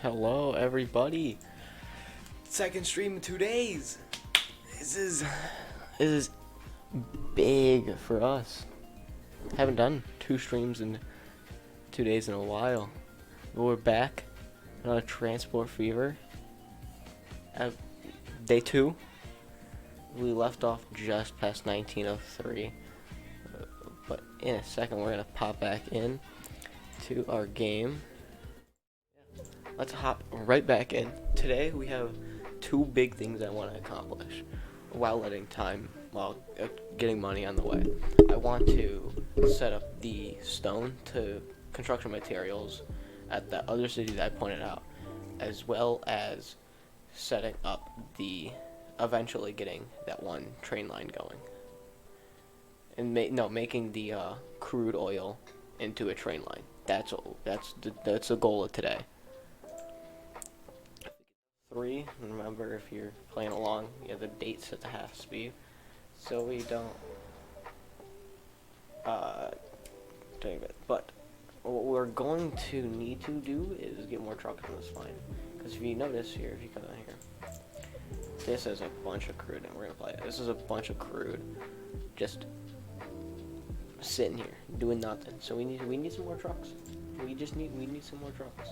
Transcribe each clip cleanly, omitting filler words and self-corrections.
Hello, everybody. Second stream in 2 days. This is big for us. Haven't done 2 streams in 2 days in a while. But we're back on a transport fever. At day 2, we left off just past 1903. But in a second, we're gonna pop back in to our game. Let's hop right back in. Today we have 2 big things I want to accomplish while getting money on the way. I want to set up the stone to construction materials at the other city that I pointed out, as well as setting up eventually getting that one train line going. And making the crude oil into a train line. That's the goal of today. 3, remember if you're playing along, you have the dates at the half speed, so we don't doing it. But what we're going to need to do is get more trucks on this line, because if you notice here, if you come in here, this is a bunch of crude, and we're gonna play it. This is a bunch of crude, just sitting here doing nothing. So we need some more trucks. We need some more trucks.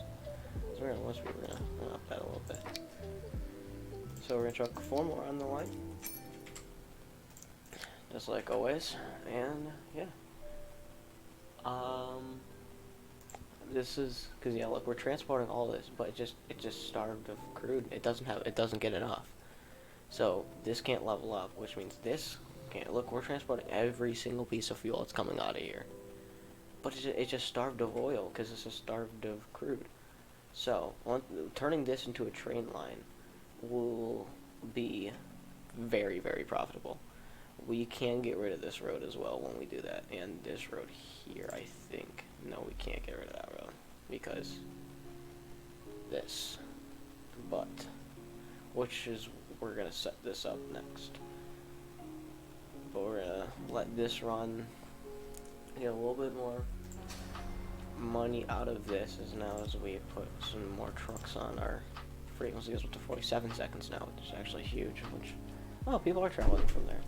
So we're gonna up that a little bit. So we're gonna truck 4 more on the line, just like always, and yeah. This is because look, we're transporting all this, but it just starved of crude. It doesn't get enough. So this can't level up, which means this can't. Look, we're transporting every single piece of fuel that's coming out of here, but it's just starved of oil because it's just starved of crude. So turning this into a train line will be very, very profitable. We can get rid of this road as well when we do that, and this road here, I think. No, we can't get rid of that road because this. But we're gonna set this up next. But we're gonna let this run. Get a little bit more money out of this as we put some more trucks on. Our frequency is up to 47 seconds now, which is actually huge. People are traveling from there.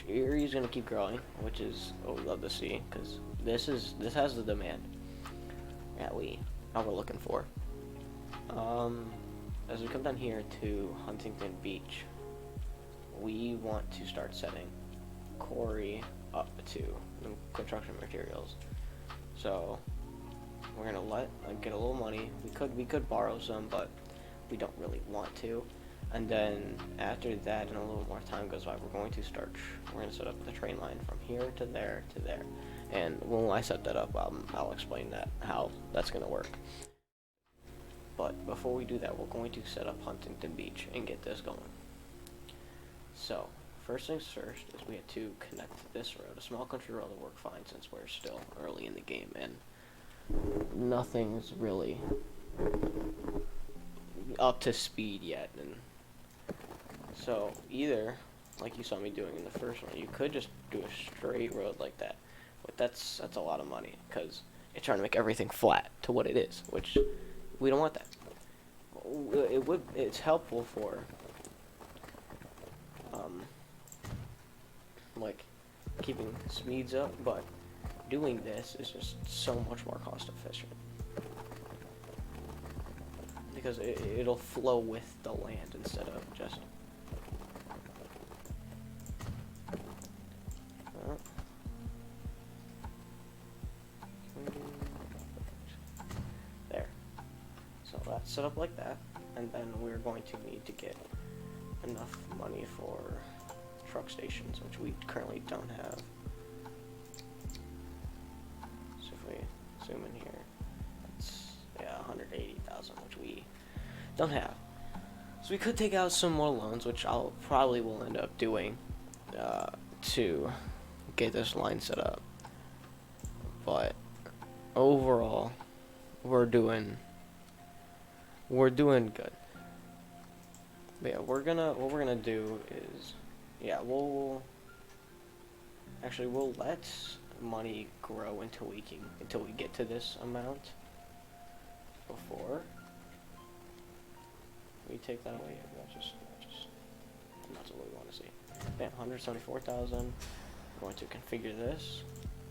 Erie is gonna keep growing, which is what we love to see, because this has the demand that we're looking for. As we come down here to Huntington Beach, we want to start setting quarry up to construction materials. So we're gonna get a little money. We could borrow some, but we don't really want to. And then after that, and a little more time goes by, we're going to set up the train line from here to there to there. And when I set that up, I'll explain how that's gonna work. But before we do that, we're going to set up Huntington Beach and get this going. So first things first is we have to connect this road. A small country road will work fine since we're still early in the game and nothing's really up to speed yet. And so either, like you saw me doing in the first one, you could just do a straight road like that. But that's a lot of money because it's trying to make everything flat to what it is, which we don't want that. It's helpful for like keeping speeds up, but doing this is just so much more cost efficient because it'll flow with the land instead of just there. So that's set up like that, and then we're going to need to get enough money for truck stations, which we currently don't have. So if we zoom in here, it's 180,000, which we don't have. So we could take out some more loans, which I'll probably will end up doing to get this line set up. But overall, we're doing good. But yeah, what we're gonna do is, we'll let money grow until we get to this amount before we take that away? That's just not what we want to see. Bam, 174,000. We're going to configure this.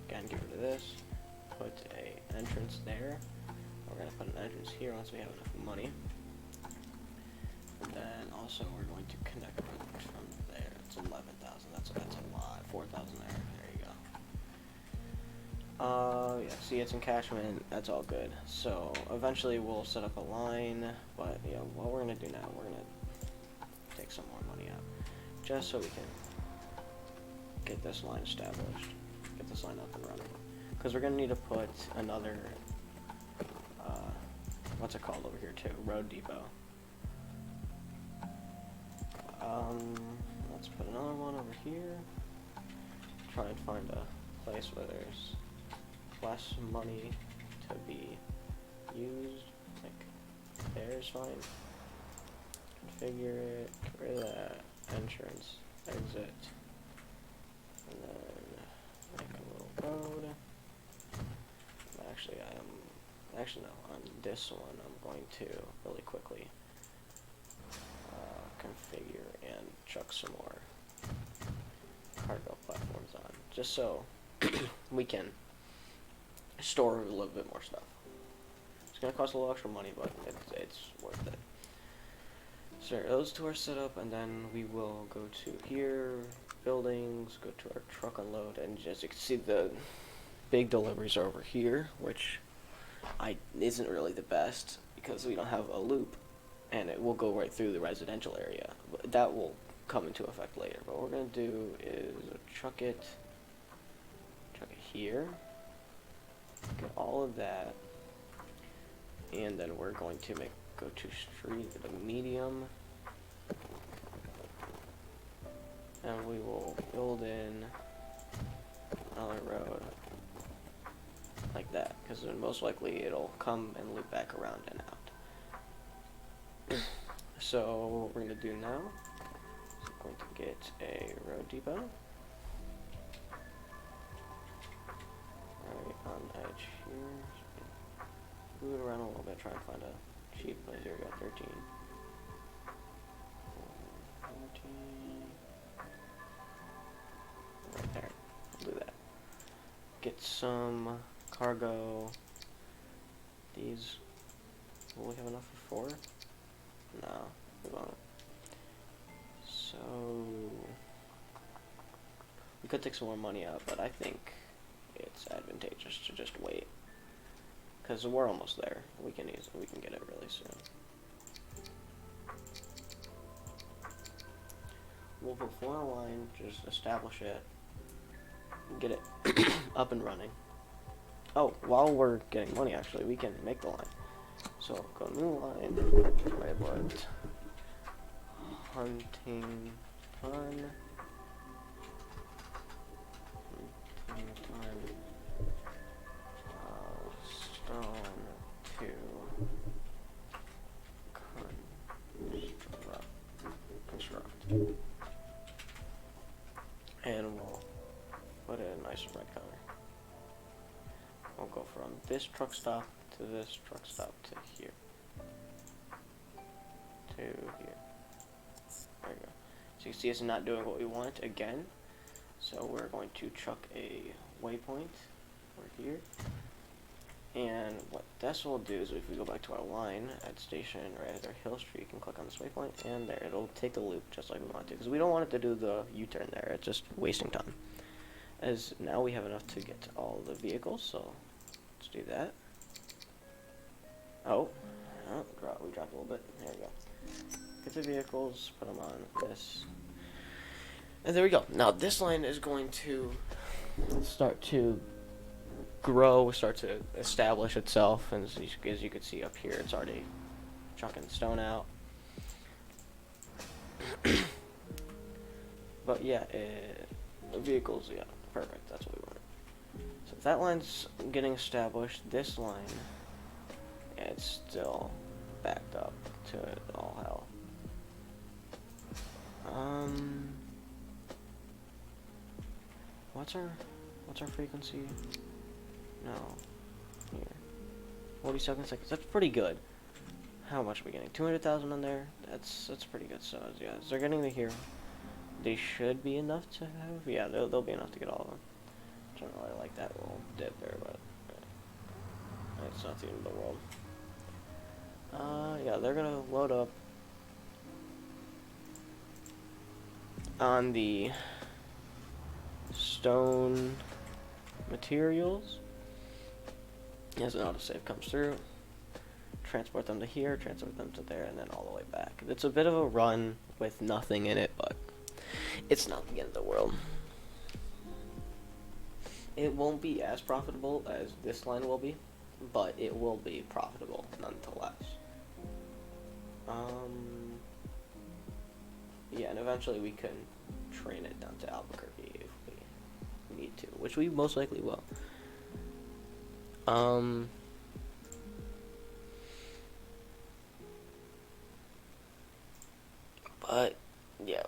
Again, get rid of this. Put a entrance there. We're going to put an entrance here once we have enough money. And then also we're going to connect from there. It's 11,000. That's a lot. 4,000 there. There you go. Yeah. See, it's encashment. That's all good. So eventually we'll set up a line. But yeah, what we're gonna do now, we're gonna take some more money out, just so we can get this line established, get this line up and running. Because we're gonna need to put another, what's it called over here too? Road depot. Let's put another one over here. Try and find a place where there's less money to be used. Like there's fine. Configure it. Get rid of that entrance, exit, and then make a little code. Actually no. On this one, I'm going to really quickly configure and chuck some more cargo platforms on, just so we can store a little bit more stuff. It's gonna cost a little extra money, but it's worth it. So those two are set up, and then we will go to here, buildings, go to our truck unload, and as you can see, the big deliveries are over here, which isn't really the best because we don't have a loop. And it will go right through the residential area. But that will come into effect later. But what we're going to do is chuck it here. Get all of that. And then we're going to go to street with a medium. And we will build in another road like that. Because then most likely it'll come and loop back around and out. So what we're going to do now is we're going to get a road depot. Right on the edge here. Move it around a little bit, try and find a cheap place. Here we go, 13. 14. Right there. We'll do that. Get some cargo. These. Will we have enough for 4? No, we won't. So we could take some more money out, but I think it's advantageous to just wait, because we're almost there. We can get it really soon. We'll put 4 on a line, just establish it, and get it up and running. Oh, while we're getting money, actually, we can make the line. So go new line, labeled hunting ton, stone to construct, and we'll put in a nice red color. We'll go from this truck stop to this truck stop to here. To here. There you go. So you see it's not doing what we want again. So we're going to chuck a waypoint over here. And what this will do is if we go back to our line at station right at our Hill Street, you can click on this waypoint, and there it'll take the loop just like we want to, because we don't want it to do the U-turn there. It's just wasting time. As now we have enough to get all the vehicles, so let's do that. Oh, we dropped a little bit. There we go. Get the vehicles, put them on this, and there we go. Now this line is going to start to grow, start to establish itself, and as you can see up here, it's already chucking stone out. But yeah, the vehicles, yeah, perfect. That's what we want. So if that line's getting established, this line, yeah, it's still backed up to all hell. What's our frequency? No, here, 47 seconds. That's pretty good. how much are we getting? 200,000 on there. That's pretty good. So yeah, so they're getting to here. They should be enough to have. Yeah, they'll be enough to get all of them. I don't really like that little dip there, but it's not the end of the world. Yeah, they're gonna load up on the stone materials as an autosave comes through. Transport them to here, transport them to there, and then all the way back. It's a bit of a run with nothing in it, but it's not the end of the world. It won't be as profitable as this line will be, but it will be profitable nonetheless. Yeah, and eventually we can train it down to Albuquerque if we need to, which we most likely will. But yeah.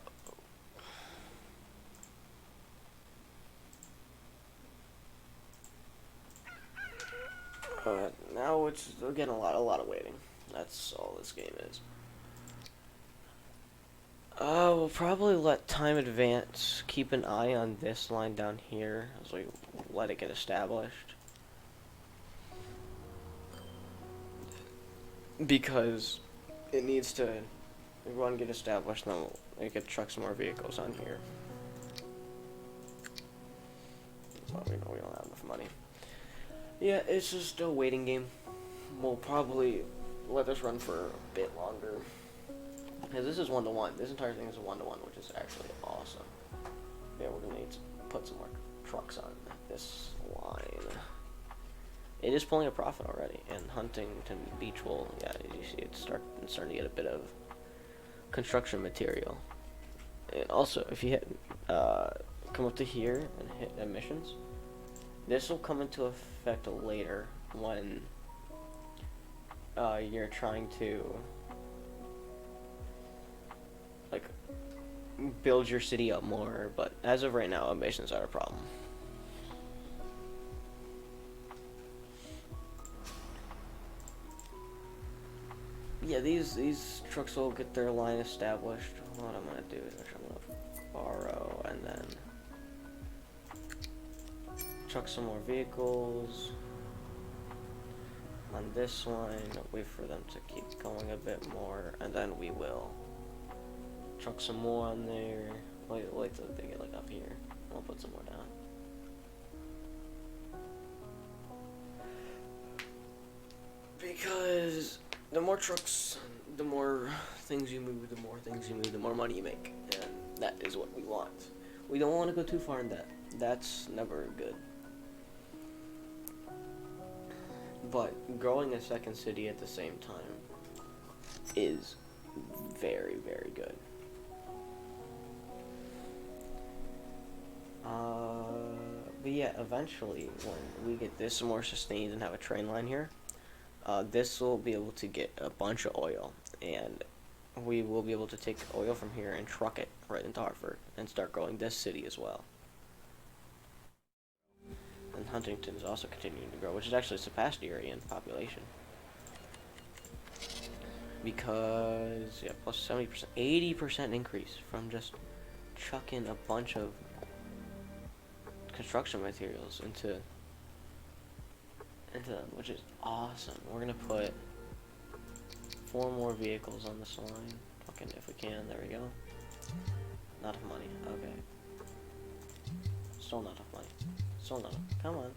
Now it's again a lot of waiting. That's all this game is. We'll probably let time advance. Keep an eye on this line down here as we let it get established. Because it needs to run get established, then we could truck some more vehicles on here. But we know we don't have enough money. Yeah, it's just a waiting game. We'll probably let this run for a bit longer. Because this is 1-to-1. This entire thing is a 1-to-1, which is actually awesome. Yeah, we're going to need to put some more trucks on this line. It is pulling a profit already. And Huntington Beach will, yeah, you see it's starting to get a bit of construction material. And also, if you hit, come up to here and hit emissions, this will come into effect later when you're trying to like build your city up more, but as of right now, emissions are a problem. Yeah, these trucks will get their line established. What I'm gonna do is I'm gonna borrow and then truck some more vehicles on this line, wait for them to keep going a bit more, and then we will truck some more on there. Wait till they get like up here. I'll put some more down. Because the more trucks, the more things you move, the more money you make, and that is what we want. We don't want to go too far in debt. That's never good. But growing a second city at the same time is very, very good. But yeah, eventually, when we get this more sustained and have a train line here, this will be able to get a bunch of oil, and we will be able to take oil from here and truck it right into Hartford and start growing this city as well. And Huntington is also continuing to grow, which is actually surpassed Erie in population. Because, yeah, plus 70%, 80% increase from just chucking a bunch of construction materials into them, which is awesome. We're gonna put 4 more vehicles on this line. Fucking if we can, there we go. Not enough money, okay. Still not enough money. Still not enough, come on.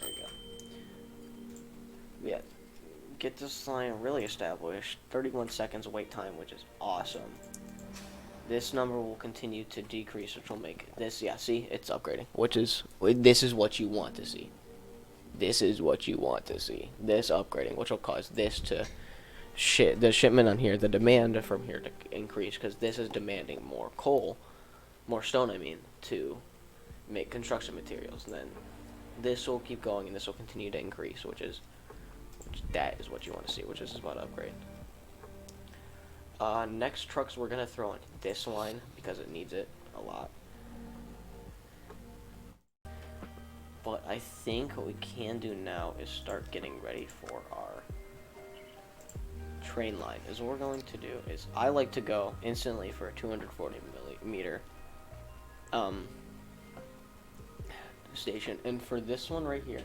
There we go. Yeah, get this line really established. 31 seconds wait time, which is awesome. This number will continue to decrease, which will make this, yeah, see, it's upgrading, this is what you want to see. This is what you want to see. This upgrading, which will cause this to the shipment on here, the demand from here to increase, because this is demanding more coal, more stone, I mean, to make construction materials. And then this will keep going, and this will continue to increase, that is what you want to see, which is about to upgrade. Next trucks we're gonna throw in this line because it needs it a lot. But I think what we can do now is start getting ready for our train line is what we're going to do is I like to go instantly for a 240 millimeter station, and for this one right here,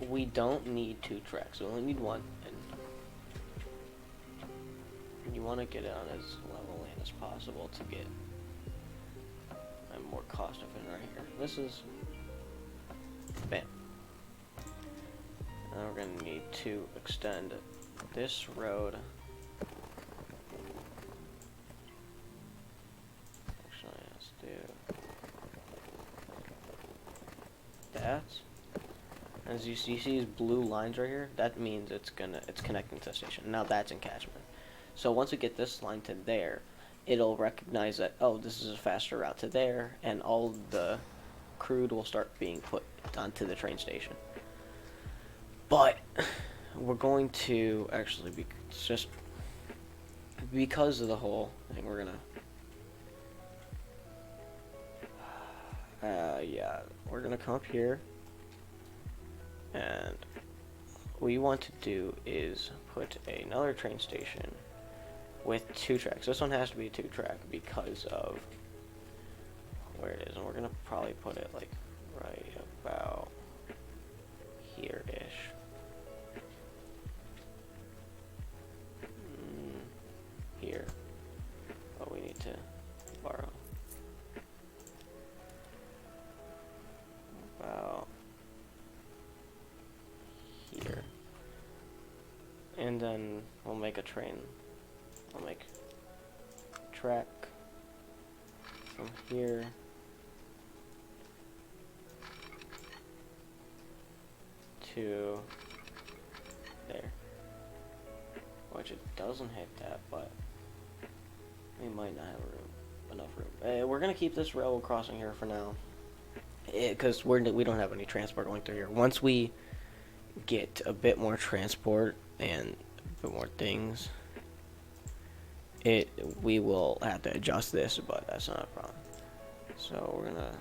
we don't need 2 tracks. We only need 1, and you want to get it on as level land as possible to get a more cost efficient right here. This is bam. Now we're going to need to extend this road. Actually, let's do that. As you see these blue lines right here, that means it's connecting to the station. Now that's encashment. So once we get this line to there, it'll recognize that, oh, this is a faster route to there, and all the crude will start being put onto the train station. But we're going to actually be just because of the whole thing, we're gonna we're gonna come up here, and what you want to do is put another train station with 2 tracks. This one has to be a 2-track because of where it is, and we're gonna probably put it like right about here-ish. Here. Oh, we need to borrow about here, and then we'll make a train. I'll make a track from here to there, which it doesn't hit that, but we might not have enough room. We're gonna keep this railroad crossing here for now, because we don't have any transport going through here. Once we get a bit more transport and a bit more things, we will have to adjust this, but that's not a problem. So we're gonna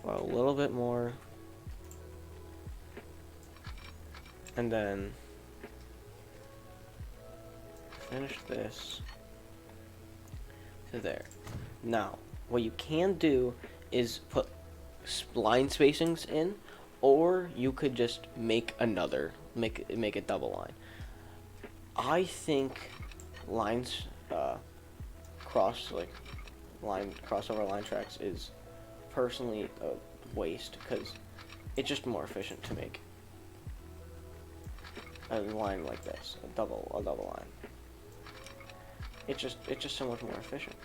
go a little bit more, and then finish this to there. Now, what you can do is put line spacings in, or you could just make make a double line. I think lines crossover line tracks is personally a waste, because it's just more efficient to make a line like this, a double line. It's just so much more efficient.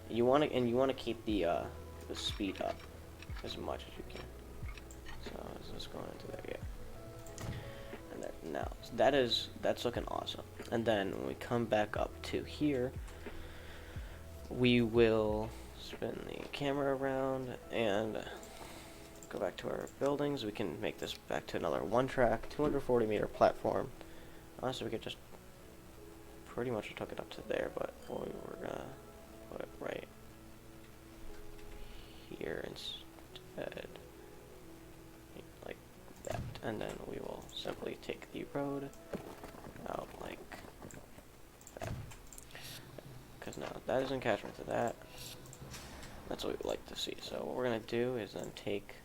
You want to keep the speed up as much as you can. So is this going into there? Yeah. And there, now so that's looking awesome. And then when we come back up to here, we will spin the camera around and go back to our buildings. We can make this back to another 1-track, 240-meter platform. Honestly, we could just pretty much took it up to there, but we're gonna put it right here instead, like that, and then we will simply take the road out like that, because now that is encashment to that. That's what we would like to see. So what we're gonna do is then take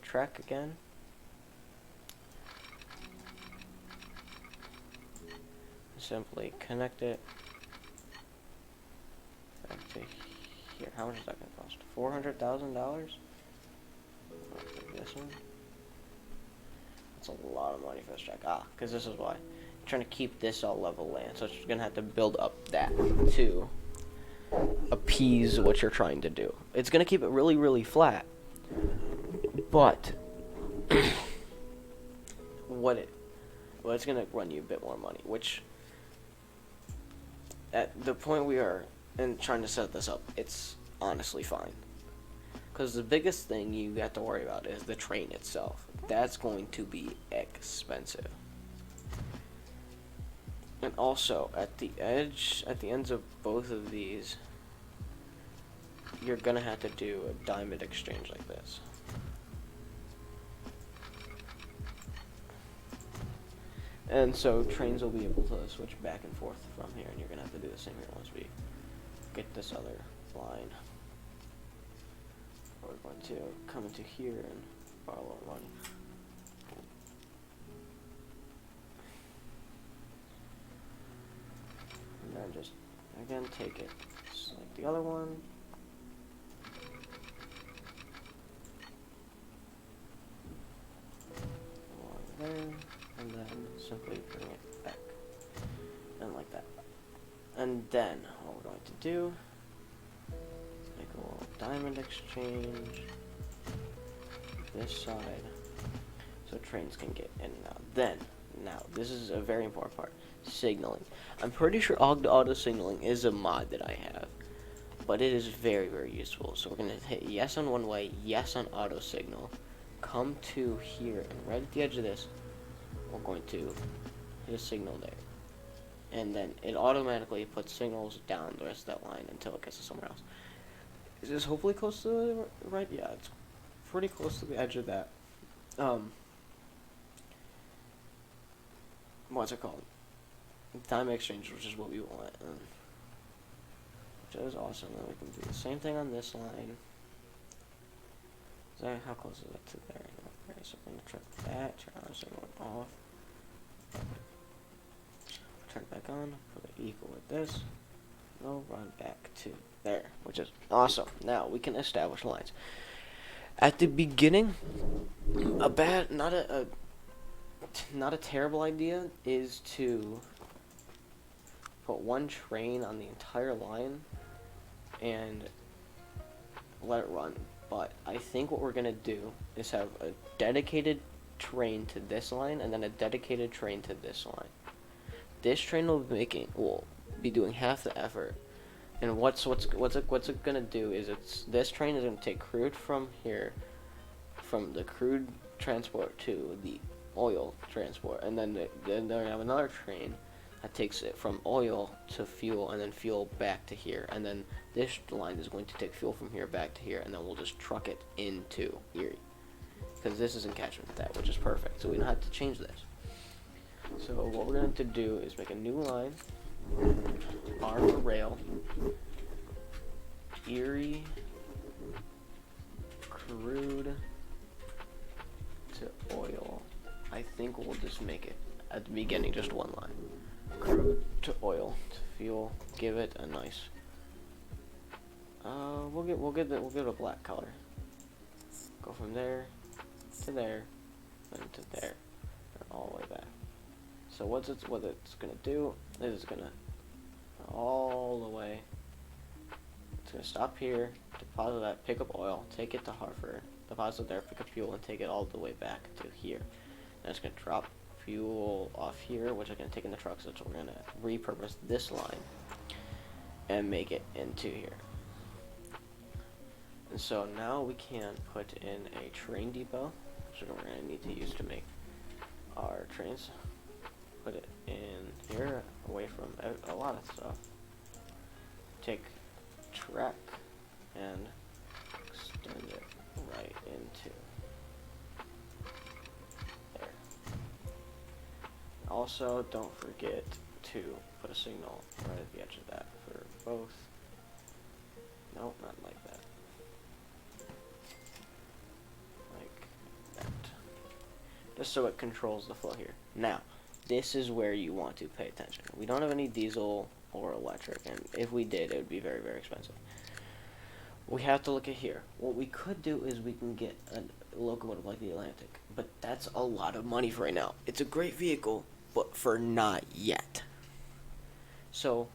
track again, simply connect it back to here. How much is that going to cost? $400,000? This one? That's a lot of money for this track. Because this is why. I'm trying to keep this all level land, so it's going to have to build up that to appease what you're trying to do. It's going to keep it really, really flat. But it's going to run you a bit more money, which at the point we are in trying to set this up, it's honestly fine. Because the biggest thing you have to worry about is the train itself. That's going to be expensive. And also, at the ends of both of these, you're going to have to do a diamond exchange like this. And so trains will be able to switch back and forth from here, and you're gonna have to do the same here once we get this other line. We're going to come into here and borrow our money. And then just, again, take it just like the other one. Along there, and then simply bring it back. And like that. And then, what we're going to do, make a little diamond exchange. This side, so trains can get in and out. Then, now, this is a very important part. Signaling. I'm pretty sure auto signaling is a mod that I have, but it is very, very useful. So we're going to hit yes on one way, yes on auto signal. Come to here, and right at the edge of this, we're going to hit a signal there. And then it automatically puts signals down the rest of that line until it gets to somewhere else. Is this hopefully close to the right? Yeah, it's pretty close to the edge of that. What's it called? Time exchange, which is what we want. Which is awesome. Then we can do the same thing on this line. How close is that to there? Okay, so I'm going to check that, turn on signal off. Turn it back on, put it equal with this. We'll run back to there, which is awesome. Now we can establish lines. At the beginning, not a terrible idea is to put one train on the entire line and let it run. But I think what we're gonna do is have a dedicated train to this line and then a dedicated train to this line. This train will be doing half the effort. And what's it gonna do is this train is gonna take crude from here, from the crude transport to the oil transport, and then they have another train that takes it from oil to fuel, and then fuel back to here, and then this line is going to take fuel from here back to here, and then we'll just truck it into Erie, because this isn't catching that, which is perfect. So we don't have to change this. So what we're going to do is make a new line. R for rail, Erie, crude to oil. I think we'll just make it at the beginning just one line. Crude to oil to fuel. Give it a nice. We'll give it a black color. Go from there to there, then to there, and all the way back. So what it's gonna do is it's gonna all the way. It's gonna stop here, deposit that, pick up oil, take it to Hartford, deposit there, pick up fuel, and take it all the way back to here. Then it's gonna drop fuel off here, which I'm gonna take in the truck. So we're gonna repurpose this line and make it into here. And so now we can put in a train depot, which we're gonna need to use to make our trains. Put it in here, away from a lot of stuff. Take track and extend it right into there. Also, don't forget to put a signal right at the edge of that for both. Nope, not like that. Like that. Just so it controls the flow here. Now, this is where you want to pay attention. We don't have any diesel or electric, and if we did, it would be very, very expensive. We have to look at here. What we could do is we can get a locomotive like the Atlantic, but that's a lot of money for right now. It's a great vehicle, but for not yet. So,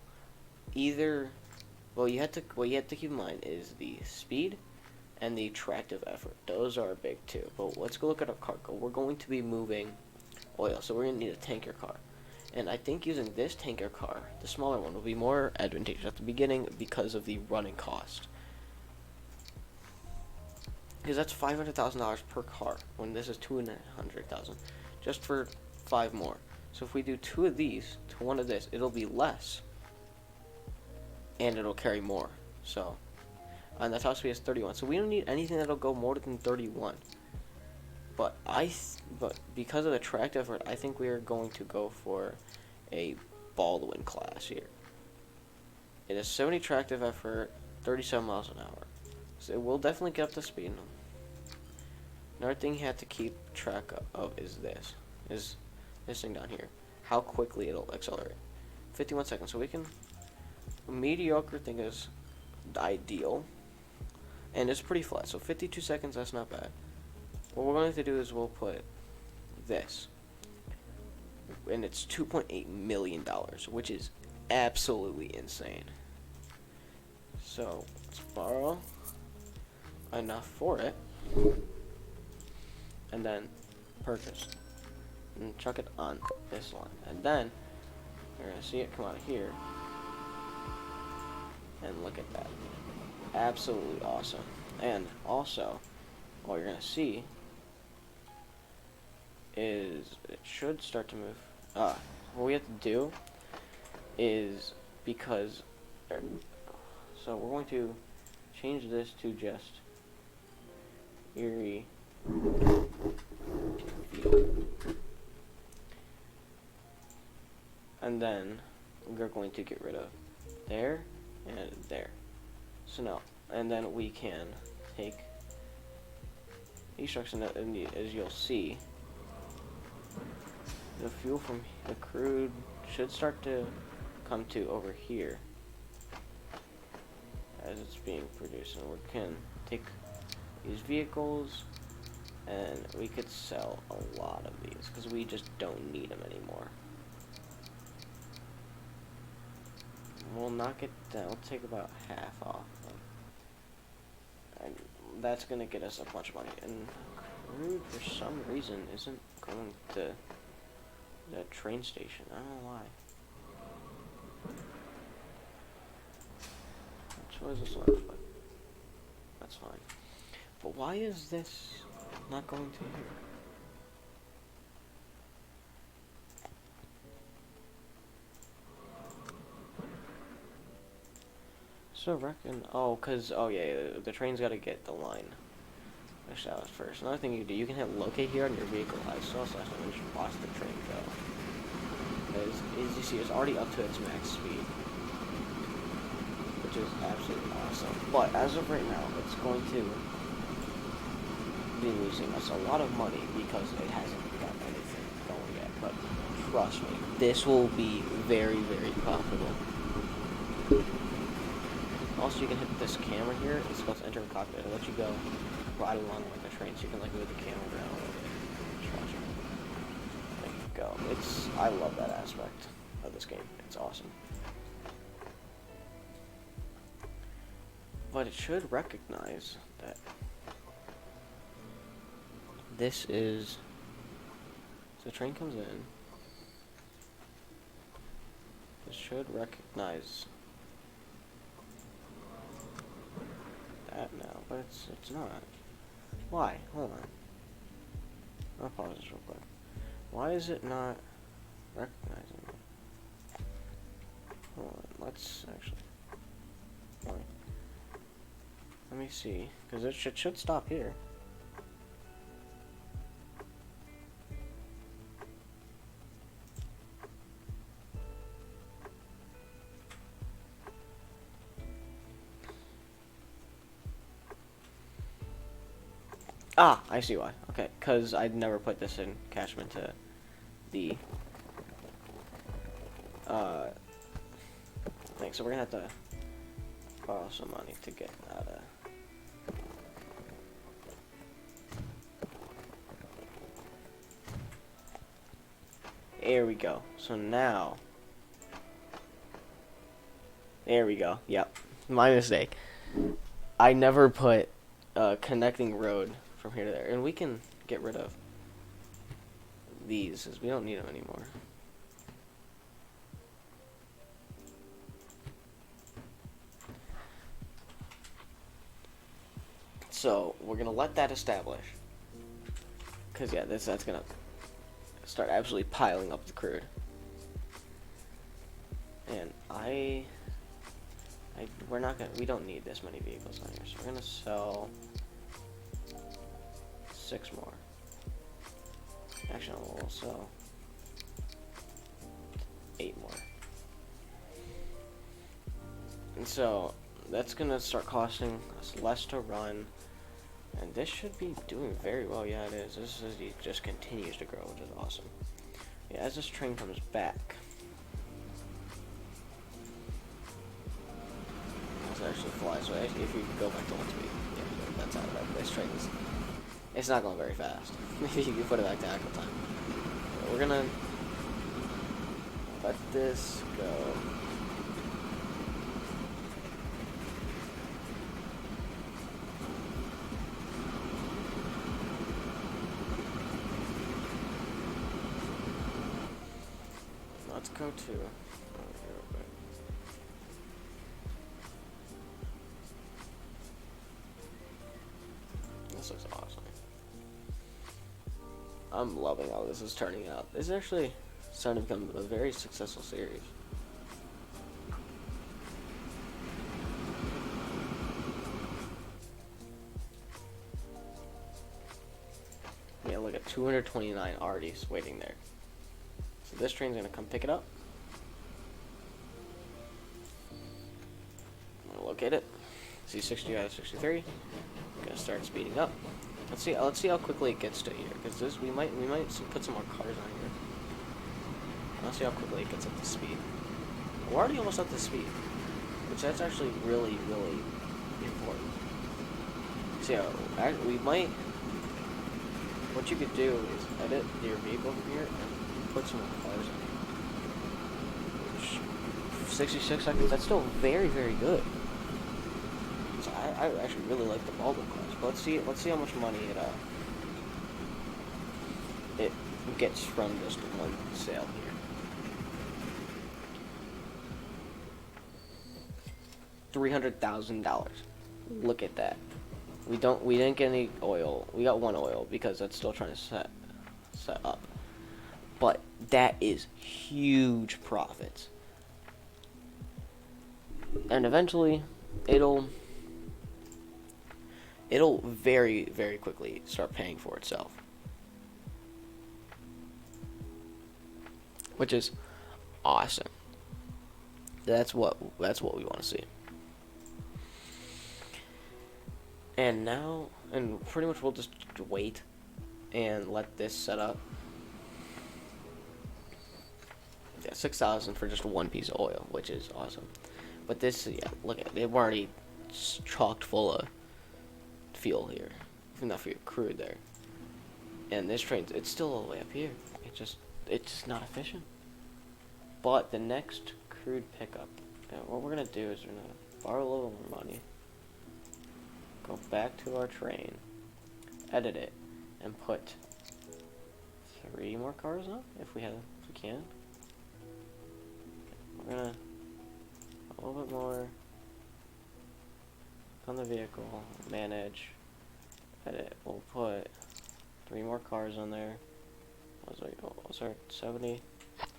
what you have to keep in mind is the speed and the tractive effort. Those are big too. But let's go look at our cargo. We're going to be moving oil, so we're going to need a tanker car. And I think using this tanker car, the smaller one, will be more advantageous at the beginning because of the running cost. Because that's $500,000 per car, when this is $200,000, just for 5 more. So if we do 2 of these to 1 of this, it'll be less, and it'll carry more. So, and the top speed is 31. So we don't need anything that'll go more than 31. But but because of the tracked effort, I think we are going to go for a Baldwin class here. It is 70 tractive effort, 37 miles an hour. So it will definitely get up to speed. Another thing you have to keep track of is this thing down here. How quickly it'll accelerate. 51 seconds. So we can, a mediocre thing is ideal. And it's pretty flat. So 52 seconds, that's not bad. What we're going to do is we'll put this. And it's $2.8 million, which is absolutely insane. So let's borrow enough for it, and then purchase, and chuck it on this line, and then you're gonna see it come out of here, and look at that, absolutely awesome. And also, what you're gonna see is it should start to move. What we have to do is, because so we're going to change this to just Erie Field. And then we're going to get rid of there and there. So now, and then we can take these trucks, and as you'll see, the fuel from the crude should start to come to over here as it's being produced, and we can take these vehicles and we could sell a lot of these because we just don't need them anymore. We'll knock it down. We'll take about half off them, and that's gonna get us a bunch of money. And crude for some reason isn't going to the train station. I don't know why. What is this one? That's fine. But why is this not going to here? So reckon, the train's got to get the line established first. Another thing you do, you can hit locate here on your vehicle. I saw slash and just watch the train go. As you see, it's already up to its max speed, which is absolutely awesome. But as of right now, it's going to be losing us a lot of money because it hasn't got anything going yet. But trust me, this will be very, very profitable. Also, you can hit this camera here. It's called enter the cockpit. It'll let you go right along with the train, so you can like move the camera around. Just watch it. There you go. I love that aspect of this game. It's awesome. But it should recognize that this is, so the train comes in, it should recognize that now, but it's not. Why? Hold on. I'll pause this real quick. Why is it not recognizing it? Hold on, let's actually, let me see, because it should stop here. Ah, I see why. Okay, because I'd never put this in catchment to the thing. So we're gonna have to borrow some money to get out of. There we go. So now, there we go. Yep, my mistake. I never put a connecting road from here to there, and we can get rid of these as we don't need them anymore. So we're gonna let that establish, because yeah, that's gonna start absolutely piling up the crude. And we don't need this many vehicles on here, so we're gonna sell 6 more. Actually, we'll sell 8 more. And so that's gonna start costing us less to run, and this should be doing very well. Yeah, it is. This is, it just continues to grow, which is awesome. Yeah, as this train comes back, this actually flies. So if you go back to 1 speed, yeah, that's out of it. This train is, it's not going very fast. Maybe you can put it back to actual time. But we're gonna let this go. Let's go to. This looks awesome. I'm loving how this is turning out. This is actually starting to become a very successful series. Yeah, look at 229 already waiting there. So this train's gonna come pick it up. I'm gonna locate it. See 60 out of 63. Gonna start speeding up. Let's see how quickly it gets to here, because this we might put some more cars on here. Let's see how quickly it gets up to speed. We're already almost up to speed, which that's actually really important. So we might. What you could do is edit your vehicle from here and put some more cars on here. Which 66 seconds. That's still very good. So I actually really like the Baldo class. But let's see how much money it gets from just one sale here. $300,000. Look at that. We didn't get any oil. We got 1 oil because that's still trying to set up. But that is huge profits. And eventually it'll very quickly start paying for itself. Which is awesome. That's what we want to see. And now, and pretty much we'll just wait and let this set up. Yeah, 6,000 for just 1 piece of oil, which is awesome. But this, yeah, look at it. They've already chocked full of fuel here, enough for your crude there. And this train, it's still all the way up here. It's just not efficient. But the next crude pickup, what we're gonna do is we're gonna borrow a little more money, go back to our train, edit it, and put 3 more cars on if we can. We're gonna a little bit more on the vehicle, manage, edit. We'll put 3 more cars on there. Was our 70?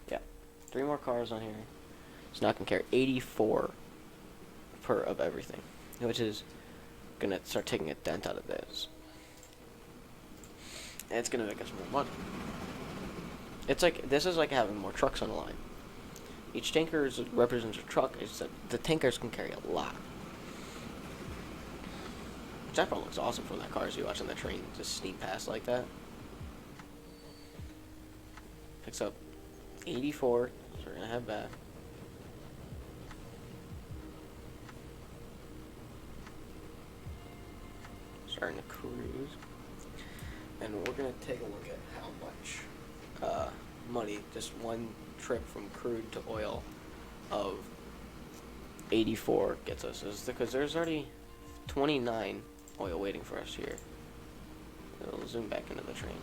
Yeah, 3 more cars on here. It's not gonna carry 84 per of everything, which is gonna start taking a dent out of this. And it's gonna make us more money. It's like, this is like having more trucks on the line. Each tanker represents a truck. It's that the tankers can carry a lot. Which that probably looks awesome from that car as you watching the train just sneak past like that. Picks up 84, so we're gonna head back. Starting to cruise. And we're gonna take a look at how much money just one trip from crude to oil of 84 gets us. Is because there's already 29 oil waiting for us here. We'll zoom back into the train.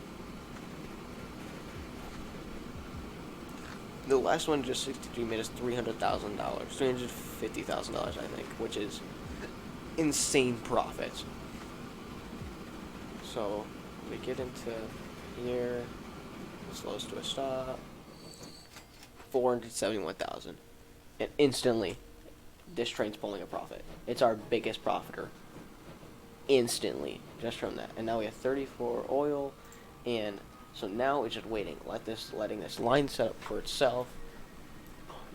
The last one, just 63, made us $300,000, $350,000, I think, which is insane profits. So we get into here, slows to a stop, 471,000, and instantly, this train's pulling a profit. It's our biggest profiter, instantly, just from that. And now we have 34 oil and So now it's just waiting, letting this line set up for itself.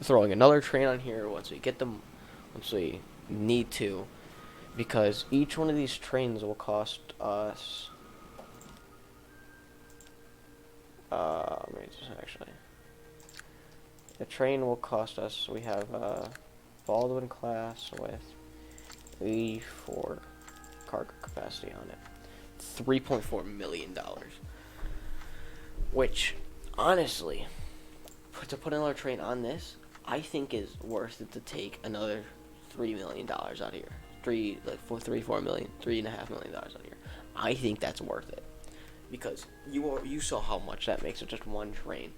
Throwing another train on here once we need to, because each one of these trains will cost us. Let me just actually. The train will cost us. We have Baldwin class with 84 cargo capacity on it. $3.4 million. Which, honestly, to put another train on this, I think is worth it to take another $3 million out of here. $3.5 million out of here. I think that's worth it. Because you saw how much that makes with just one train.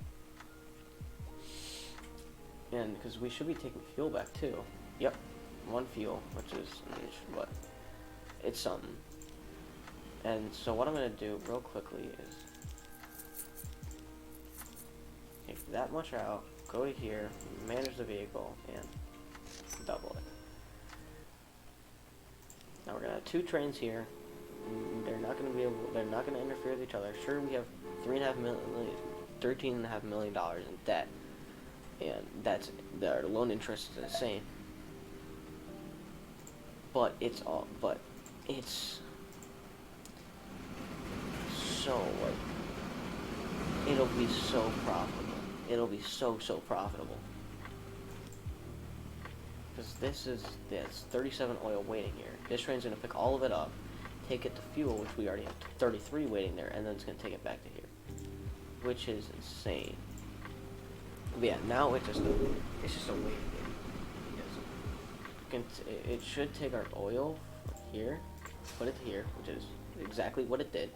And because we should be taking fuel back too. Yep, one fuel, which is what? It's something. And so what I'm going to do real quickly is take that much out, go to here, manage the vehicle, and double it. Now we're going to have two trains here. They're not going to interfere with each other. Sure, we have $13.5 million in debt. And their loan interest is insane. But it's so, like, it'll be so profitable. It'll be so profitable. Because there's 37 oil waiting here. This train's gonna pick all of it up, take it to fuel, which we already have 33 waiting there, and then it's gonna take it back to here, which is insane. But yeah, now it's just a waiting game. It should take our oil from here, put it here, which is exactly what it did.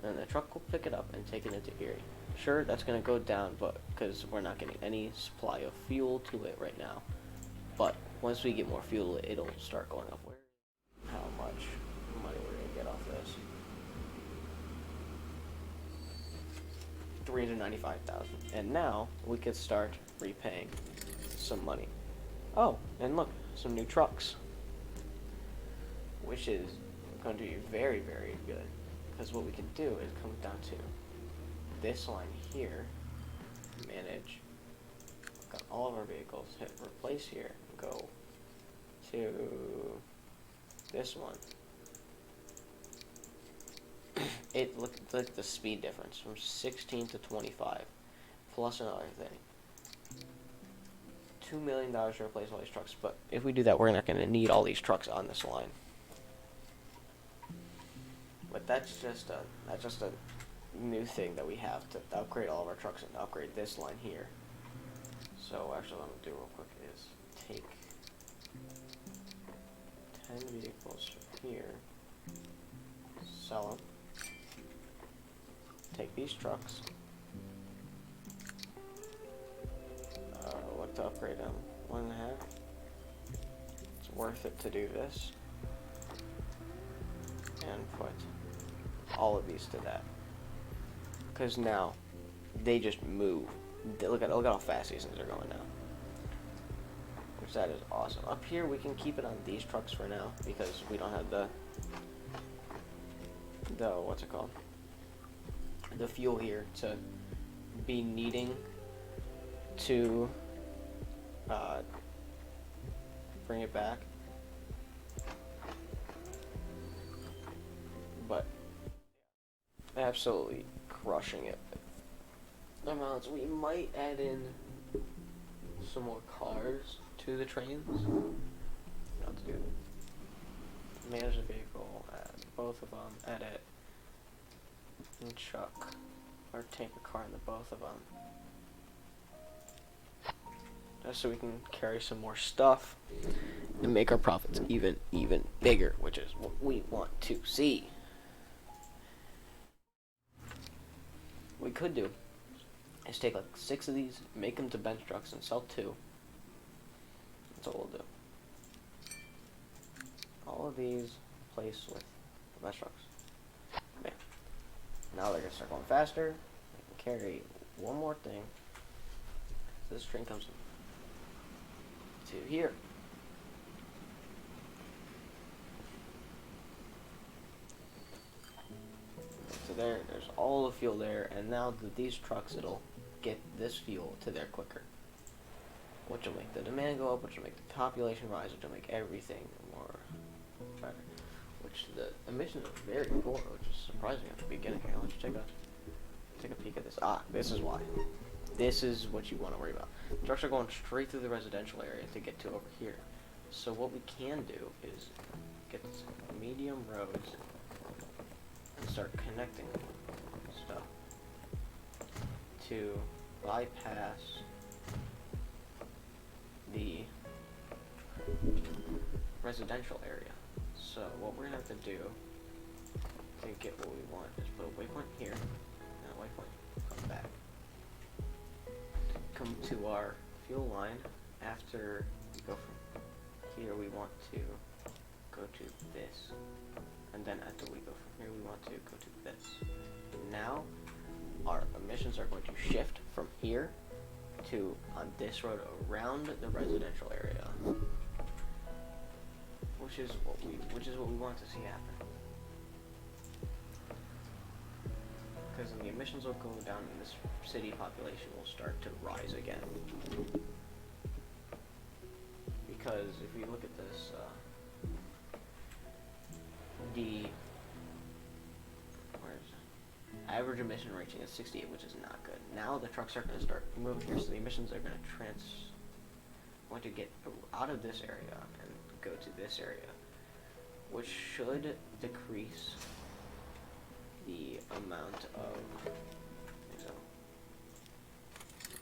And the truck will pick it up and take it into Erie. Sure, that's going to go down, but because we're not getting any supply of fuel to it right now. But once we get more fuel, it'll start going up. How much money we're going to get off this? $395,000. And now we could start repaying some money. Oh, and look, some new trucks, which is going to be very, very good. Because what we can do is come down to this line here, manage, got all of our vehicles, hit replace here, and go to this one. Look at the speed difference from 16 to 25, plus another thing. $2 million to replace all these trucks, but if we do that, we're not going to need all these trucks on this line. But that's just a new thing that we have to upgrade all of our trucks and upgrade this line here. So actually, what I'm gonna do real quick is take 10 vehicles from here, sell them, take these trucks. What to upgrade them? 1.5. It's worth it to do this and put all of these to that, because now they just move. Look at how fast these things are going now, which that is awesome. Up here we can keep it on these trucks for now because we don't have the what's it called, the fuel here to be needing to bring it back. But absolutely crushing it. Amounts. We might add in some more cars to the trains. Not to do that. Manage the vehicle, add both of them, add it, and chuck or take a car into both of them. Just so we can carry some more stuff and make our profits even bigger, which is what we want to see. What we could do is take like 6 of these, make them to bench trucks, and sell 2. That's what we'll do. All of these placed with the bench trucks. Okay. Now they're gonna start going faster. They can carry one more thing. So this train comes to here. To there's all the fuel there, and now these trucks, it'll get this fuel to there quicker, which will make the demand go up, which will make the population rise, which will make everything more better. Which the emissions are very poor, which is surprising at the beginning. Here, let's take a peek at this. This is why. This is what you want to worry about. Trucks are going straight through the residential area to get to over here. So what we can do is get some medium roads and start connecting stuff to bypass the residential area. So what we're gonna have to do to get what we want is put a waypoint here and a waypoint come back. Come to our fuel line. After we go from here, we want to go to this, and then after we go from here, we want to go to this. Now our emissions are going to shift from here to on this road around the residential area, which is what we want to see happen. Because then the emissions will go down and this city population will start to rise again. Because if you look at this, the average emission rating is 68, which is not good. Now the trucks are going to start moving here, so the emissions are going to get out of this area and go to this area, which should decrease the amount of, so,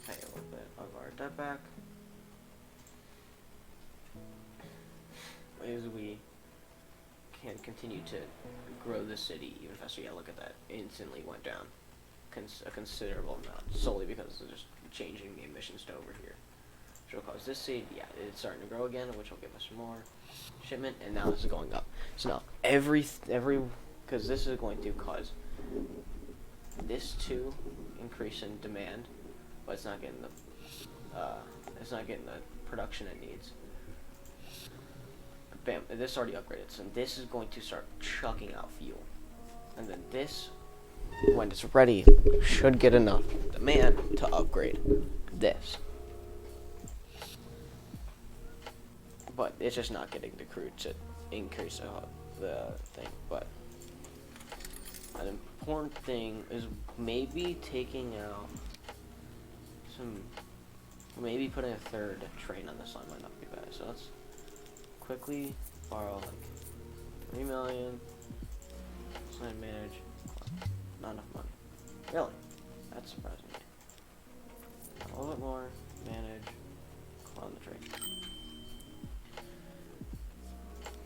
pay a little bit of our debt back as we can continue to grow the city even faster. Yeah, look at that, instantly went down a considerable amount, solely because of just changing the emissions to over here. Which will cause this city, yeah, it's starting to grow again, which will give us more shipment, and now this is going up. So now because this is going to cause this to increase in demand, but it's not getting the production it needs. Bam, this already upgraded, so this is going to start chucking out fuel, and then this, when it's ready, should get enough demand to upgrade this. But it's just not getting the crude to increase the thing. But an important thing is maybe taking out maybe putting a third train on this line might not be bad. So let's quickly borrow like 3 million. Let's not manage. Not enough money. Really? That's surprising me. A little bit more. Manage. Clone the train.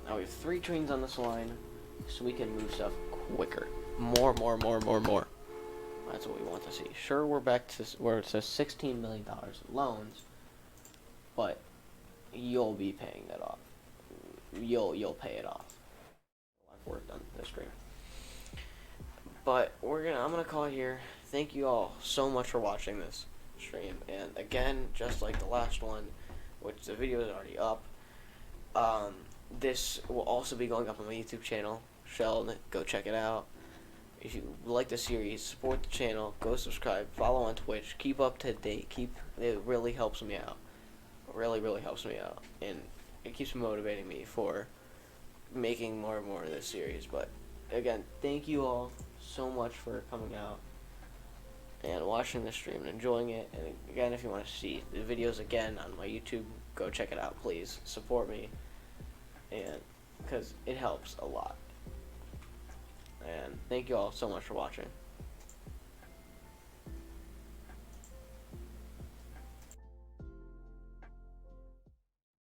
Now we have 3 trains on this line, so we can move stuff quicker. More. That's what we want to see. Sure, we're back to where it says $16 million in loans, but you'll be paying that off. You'll pay it off. I've worked on this stream. But I'm gonna call it here. Thank you all so much for watching this stream. And again, just like the last one, which the video is already up, this will also be going up on my YouTube channel. Sheldon, go check it out. If you like the series, support the channel, go subscribe, follow on Twitch, keep up to date. It really helps me out. It really helps me out, and it keeps motivating me for making more and more of this series. But again, thank you all so much for coming out and watching the stream and enjoying it. And again, if you want to see the videos again on my YouTube, go check it out. Please support me, and because it helps a lot. And thank you all so much for watching.